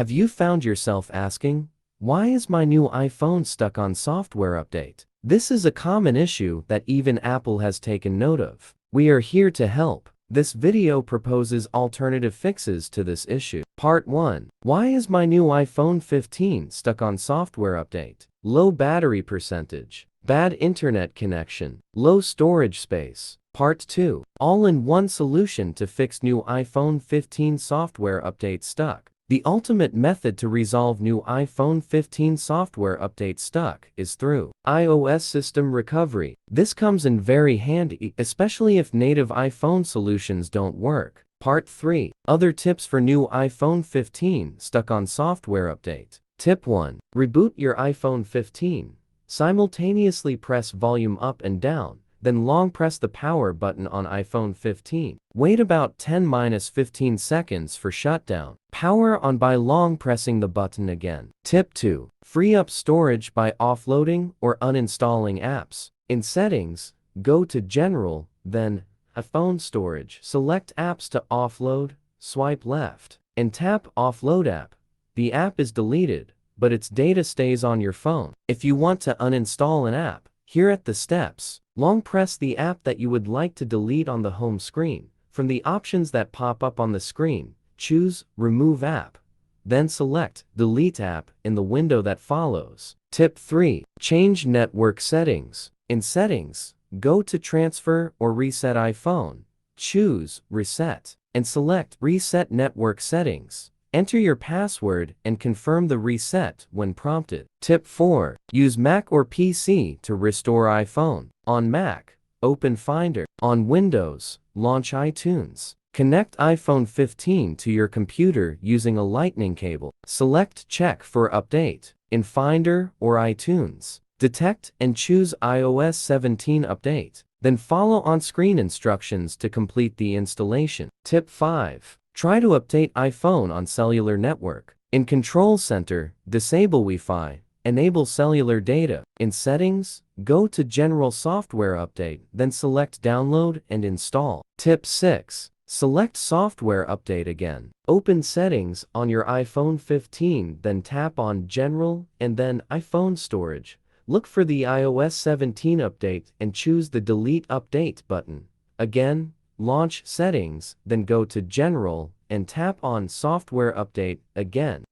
Have you found yourself asking, why is my new iPhone stuck on software update? This is a common issue that even Apple has taken note of. We are here to help. This video proposes alternative fixes to this issue. Part 1. Why is my new iPhone 15 stuck on software update? Low battery percentage, bad internet connection, low storage space. Part 2. All-in-one solution to fix new iPhone 15 software update stuck. The ultimate method to resolve new iPhone 15 software update stuck is through iOS system recovery. This comes in very handy, especially if native iPhone solutions don't work. Part 3. Other tips for new iPhone 15 stuck on software update. Tip 1. Reboot your iPhone 15. Simultaneously press volume up and down, then long press the power button on iPhone 15. Wait about 10-15 seconds for shutdown. Power on by long pressing the button again. Tip 2. Free up storage by offloading or uninstalling apps. In Settings, go to General, then iPhone Storage. Select Apps to offload, swipe left, and tap Offload App. The app is deleted, but its data stays on your phone. If you want to uninstall an app, here at the steps, long press the app that you would like to delete on the home screen. From the options that pop up on the screen, choose Remove App. Then select Delete App in the window that follows. Tip 3. Change network settings. In Settings, go to Transfer or Reset iPhone. Choose Reset and select Reset Network Settings. Enter your password and confirm the reset when prompted. Tip 4. Use Mac or PC to restore iPhone. On Mac, open Finder. On Windows, launch iTunes. Connect iPhone 15 to your computer using a lightning cable. Select Check for Update in Finder or iTunes. Detect and choose iOS 17 Update. Then follow on-screen instructions to complete the installation. Tip 5. Try to update iPhone on cellular network. In Control Center, disable Wi-Fi, enable cellular data. In Settings, go to General Software Update, then select Download and Install. Tip 6. Select Software Update again. Open Settings on your iPhone 15, then tap on General and then iPhone Storage. Look for the iOS 17 update and choose the Delete Update button. Again, launch Settings, then go to General and tap on Software Update again.